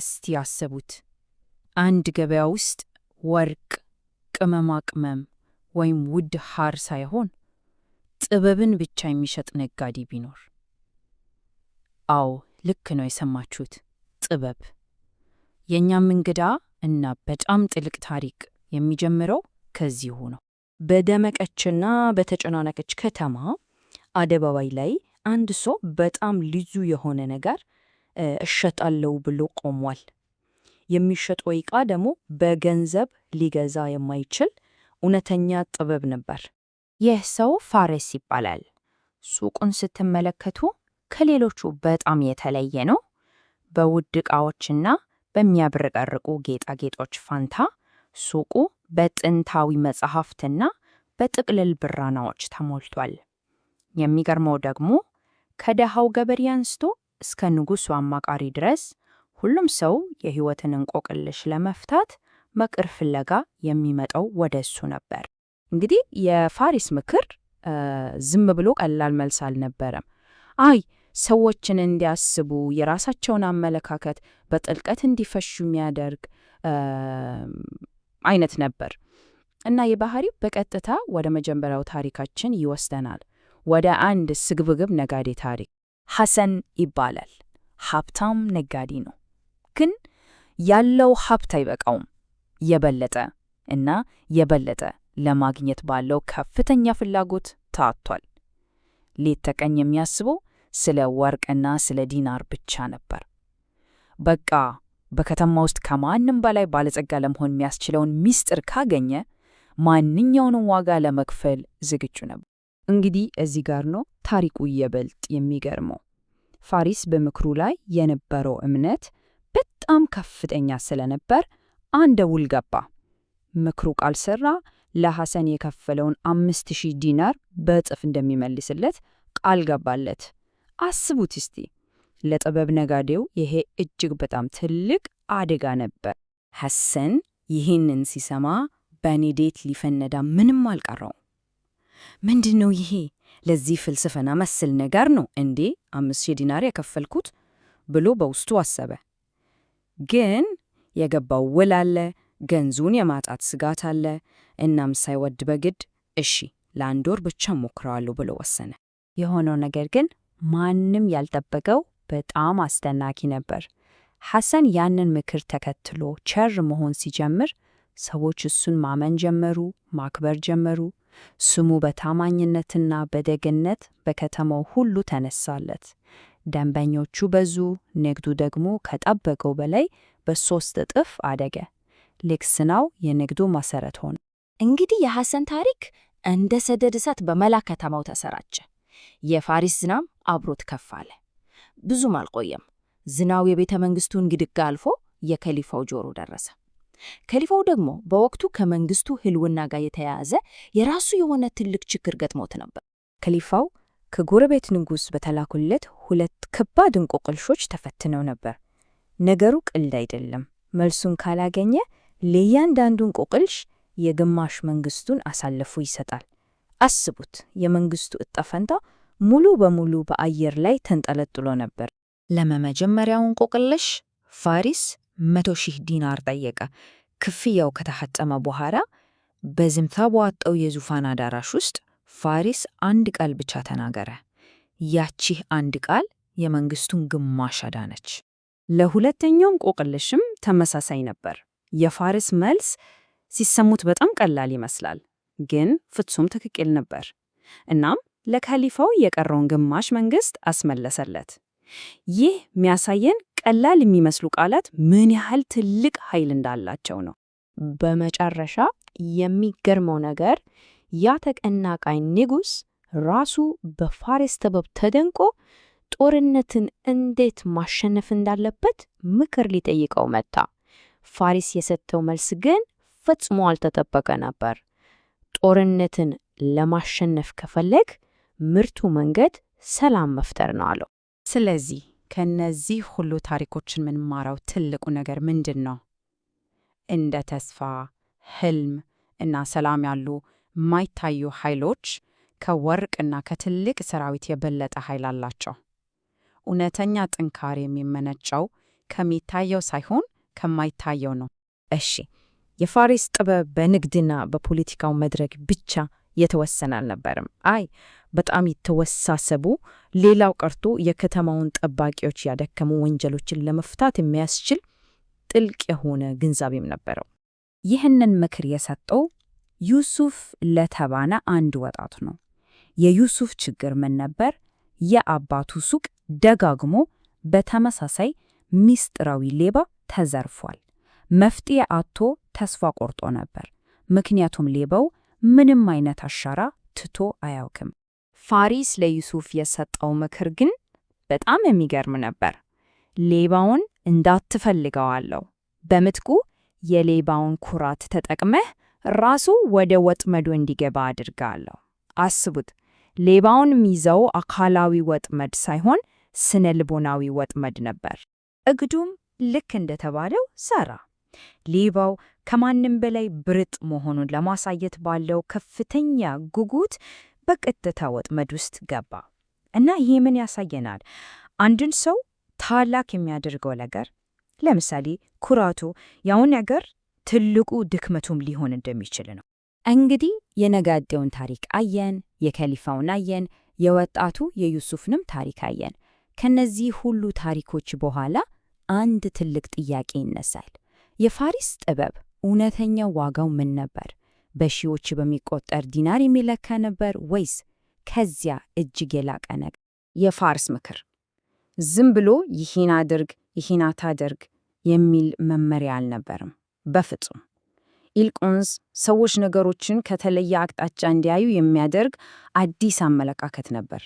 እስቲ ያስቡት፣ አንድ ገበያ ውስጥ ወርቅ፣ ቅመማ ቅመም ወይም ውድ ሐር ሳይሆን ጥበብን ብቻ የሚሸጥ ነጋዴ ቢኖር። አዎ ልክ ነው የሰማችሁት፣ ጥበብ። የእኛም እንግዳ እና በጣም ጥልቅ ታሪክ የሚጀምረው ከዚሁ ነው። በደመቀችና በተጨናነቀች ከተማ አደባባይ ላይ አንድ ሰው በጣም ልዩ የሆነ ነገር እሸጣለሁ ብሎ ቆሟል። የሚሸጠው ዕቃ ደግሞ በገንዘብ ሊገዛ የማይችል እውነተኛ ጥበብ ነበር። ይህ ሰው ፋሪስ ይባላል። ሱቁን ስትመለከቱ ከሌሎቹ በጣም የተለየ ነው። በውድ ዕቃዎችና በሚያብረቀርቁ ጌጣጌጦች ፋንታ ሱቁ በጥንታዊ መጻሕፍትና በጥቅልል ብራናዎች ተሞልቷል። የሚገርመው ደግሞ ከደሃው ገበሬ አንስቶ እስከ ንጉሡ አማካሪ ድረስ ሁሉም ሰው የሕይወትን እንቆቅልሽ ለመፍታት ምክር ፍለጋ የሚመጣው ወደ እሱ ነበር። እንግዲህ የፋሪስ ምክር ዝም ብሎ ቀላል መልስ አልነበረም። ሰዎችን እንዲያስቡ፣ የራሳቸውን አመለካከት በጥልቀት እንዲፈሹ የሚያደርግ አይነት ነበር እና የባህሪው በቀጥታ ወደ መጀመሪያው ታሪካችን ይወስደናል፣ ወደ አንድ ስግብግብ ነጋዴ ታሪክ። ሐሰን ይባላል። ሀብታም ነጋዴ ነው፣ ግን ያለው ሀብት አይበቃውም። የበለጠ ለማግኘት ባለው ከፍተኛ ፍላጎት ታቷል። ሌት ተቀን የሚያስበው ስለ ወርቅና ስለ ዲናር ብቻ ነበር። በቃ በከተማ ውስጥ ከማንም በላይ ባለጸጋ ለመሆን የሚያስችለውን ሚስጥር ካገኘ ማንኛውንም ዋጋ ለመክፈል ዝግጁ ነበር። እንግዲህ እዚህ ጋር ነው ታሪኩ ይበልጥ የሚገርመው። ፋሪስ በምክሩ ላይ የነበረው እምነት በጣም ከፍተኛ ስለነበር አንድ ውል ገባ። ምክሩ ካልሰራ ለሐሰን የከፈለውን 5000 ዲናር በእጥፍ እንደሚመልስለት ቃል ገባለት። አስቡት እስቲ፣ ለጥበብ ነጋዴው ይሄ እጅግ በጣም ትልቅ አደጋ ነበር። ሐሰን ይህንን ሲሰማ በንዴት ሊፈነዳ ምንም አልቀረው። ምንድነው ይሄ? ለዚህ ፍልስፍና መሰል ነገር ነው እንዴ 5000 ዲናር የከፈልኩት ብሎ በውስጡ አሰበ። ግን የገባው ውል አለ፣ ገንዘቡን የማጣት ስጋት አለ። እናም ሳይወድ በግድ እሺ ለአንድ ወር ብቻ ሞክረዋለሁ ብሎ ወሰነ። የሆነው ነገር ግን ማንም ያልጠበቀው በጣም አስደናቂ ነበር። ሐሰን ያንን ምክር ተከትሎ ቸር መሆን ሲጀምር ሰዎች እሱን ማመን ጀመሩ፣ ማክበር ጀመሩ። ስሙ በታማኝነትና በደግነት በከተማው ሁሉ ተነሳለት። ደንበኞቹ በዙ፣ ንግዱ ደግሞ ከጠበቀው በላይ በ3 እጥፍ አደገ። ልግስናው የንግዱ መሠረት ሆነ። እንግዲህ የሐሰን ታሪክ እንደ ሰደድ እሳት በመላ ከተማው ተሰራጨ። የፋሪስ ዝናብ አብሮት ከፍ አለ። ብዙም አልቆየም። ዝናው የቤተ መንግሥቱን ግድግዳ አልፎ የከሊፋው ጆሮ ደረሰ። ከሊፋው ደግሞ በወቅቱ ከመንግሥቱ ሕልውና ጋር የተያያዘ የራሱ የሆነ ትልቅ ችግር ገጥሞት ነበር። ከሊፋው ከጎረቤት ንጉሥ በተላኩለት 2 ከባድ እንቆቅልሾች ተፈትነው ነበር። ነገሩ ቀልድ አይደለም። መልሱን ካላገኘ ለእያንዳንዱ እንቆቅልሽ የግማሽ መንግሥቱን አሳልፎ ይሰጣል። አስቡት፣ የመንግሥቱ ዕጣ ፈንታ ሙሉ በሙሉ በአየር ላይ ተንጠለጥሎ ነበር። ለመጀመሪያው እንቆቅልሽ ፋሪስ 100,000 ዲናር ጠየቀ። ክፍያው ከተሐጠመ በኋላ በዝምታ በዋጠው የዙፋን አዳራሽ ውስጥ ፋሪስ አንድ ቃል ብቻ ተናገረ። ያቺ አንድ ቃል የመንግሥቱን ግማሽ አዳነች። ለሁለተኛው እንቆቅልሽም ተመሳሳይ ነበር። የፋሪስ መልስ ሲሰሙት በጣም ቀላል ይመስላል፣ ግን ፍጹም ትክክል ነበር። እናም ለከሊፋው የቀረውን ግማሽ መንግሥት አስመለሰለት። ይህ የሚያሳየን ቀላል የሚመስሉ ቃላት ምን ያህል ትልቅ ኃይል እንዳላቸው ነው። በመጨረሻ የሚገርመው ነገር ያ ተቀናቃኝ ንጉሥ ራሱ በፋሪስ ጥበብ ተደንቆ ጦርነትን እንዴት ማሸነፍ እንዳለበት ምክር ሊጠይቀው መጣ። ፋሪስ የሰጠው መልስ ግን ፈጽሞ አልተጠበቀ ነበር። ጦርነትን ለማሸነፍ ከፈለግ ምርጡ መንገድ ሰላም መፍጠር ነው አለው። ስለዚህ ከነዚህ ሁሉ ታሪኮችን የምንማረው ትልቁ ነገር ምንድን ነው? እንደ ተስፋ፣ ህልም እና ሰላም ያሉ የማይታዩ ኃይሎች ከወርቅና ከትልቅ ሰራዊት የበለጠ ኃይል አላቸው። እውነተኛ ጥንካሬ የሚመነጨው ከሚታየው ሳይሆን ከማይታየው ነው። እሺ፣ የፋሪስ ጥበብ በንግድና በፖለቲካው መድረክ ብቻ የተወሰነ አልነበረም። በጣም የተወሳሰቡ፣ ሌላው ቀርቶ የከተማውን ጠባቂዎች ያደከሙ ወንጀሎችን ለመፍታት የሚያስችል ጥልቅ የሆነ ግንዛቤም ነበረው። ይህንን ምክር የሰጠው ዩሱፍ ለተባነ አንድ ወጣት ነው። የዩሱፍ ችግር ምን ነበር? የአባቱ ሱቅ ደጋግሞ በተመሳሳይ ምስጢራዊ ሌባ ተዘርፏል። መፍትሄ አጥቶ ተስፋ ቆርጦ ነበር። ምክንያቱም ሌባው ምንም አይነት አሻራ ትቶ አያውቅም። ፋሪስ ለዩሱፍ የሰጠው ምክር ግን በጣም የሚገርም ነበር። ሌባውን እንዳትፈልገው አለው። በምትኩ የሌባውን ኩራት ተጠቅመህ ራሱ ወደ ወጥመዱ እንዲገባ አድርጋለሁ። አስቡት፣ ሌባውን የሚይዘው አካላዊ ወጥመድ ሳይሆን ስነ ልቦናዊ ወጥመድ ነበር። እግዱም ልክ እንደተባለው ሰራ። ሌባው ከማንም በላይ ብርጥ መሆኑን ለማሳየት ባለው ከፍተኛ ጉጉት በቀጥታ ወጥመድ ውስጥ ገባ። እና ይሄ ምን ያሳየናል? አንድን ሰው ታላቅ የሚያደርገው ነገር፣ ለምሳሌ ኩራቱ፣ ያው ነገር ትልቁ ድክመቱም ሊሆን እንደሚችል ነው። እንግዲህ የነጋዴውን ታሪክ አየን፣ የከሊፋውን አየን፣ የወጣቱ የዩሱፍንም ታሪክ አየን። ከነዚህ ሁሉ ታሪኮች በኋላ አንድ ትልቅ ጥያቄ ይነሳል። የፋሪስ ጥበብ እውነተኛው ዋጋው ምን ነበር? በሺዎች በሚቆጠር ዲናር የሚለካ ነበር ወይስ ከዚያ እጅግ የላቀ ነገር? የፋርስ ምክር ዝም ብሎ ይህን አድርግ ይህን አታድርግ የሚል መመሪያ አልነበርም። በፍጹም። ይልቁንስ ሰዎች ነገሮችን ከተለየ አቅጣጫ እንዲያዩ የሚያደርግ አዲስ አመለካከት ነበር።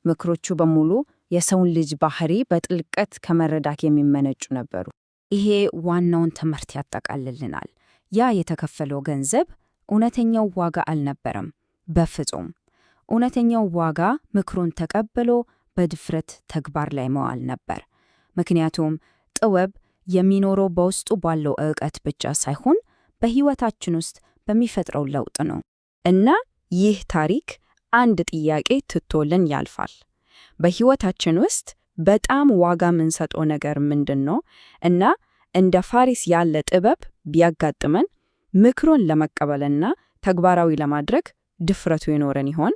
ምክሮቹ በሙሉ የሰውን ልጅ ባህሪ በጥልቀት ከመረዳት የሚመነጩ ነበሩ። ይሄ ዋናውን ትምህርት ያጠቃልልናል። ያ የተከፈለው ገንዘብ እውነተኛው ዋጋ አልነበረም። በፍጹም። እውነተኛው ዋጋ ምክሩን ተቀብሎ በድፍረት ተግባር ላይ መዋል ነበር። ምክንያቱም ጥበብ የሚኖረው በውስጡ ባለው ዕውቀት ብቻ ሳይሆን በሕይወታችን ውስጥ በሚፈጥረው ለውጥ ነው። እና ይህ ታሪክ አንድ ጥያቄ ትቶልን ያልፋል። በሕይወታችን ውስጥ በጣም ዋጋ የምንሰጠው ነገር ምንድን ነው? እና እንደ ፋሪስ ያለ ጥበብ ቢያጋጥመን ምክሩን ለመቀበልና ተግባራዊ ለማድረግ ድፍረቱ ይኖረን ይሆን?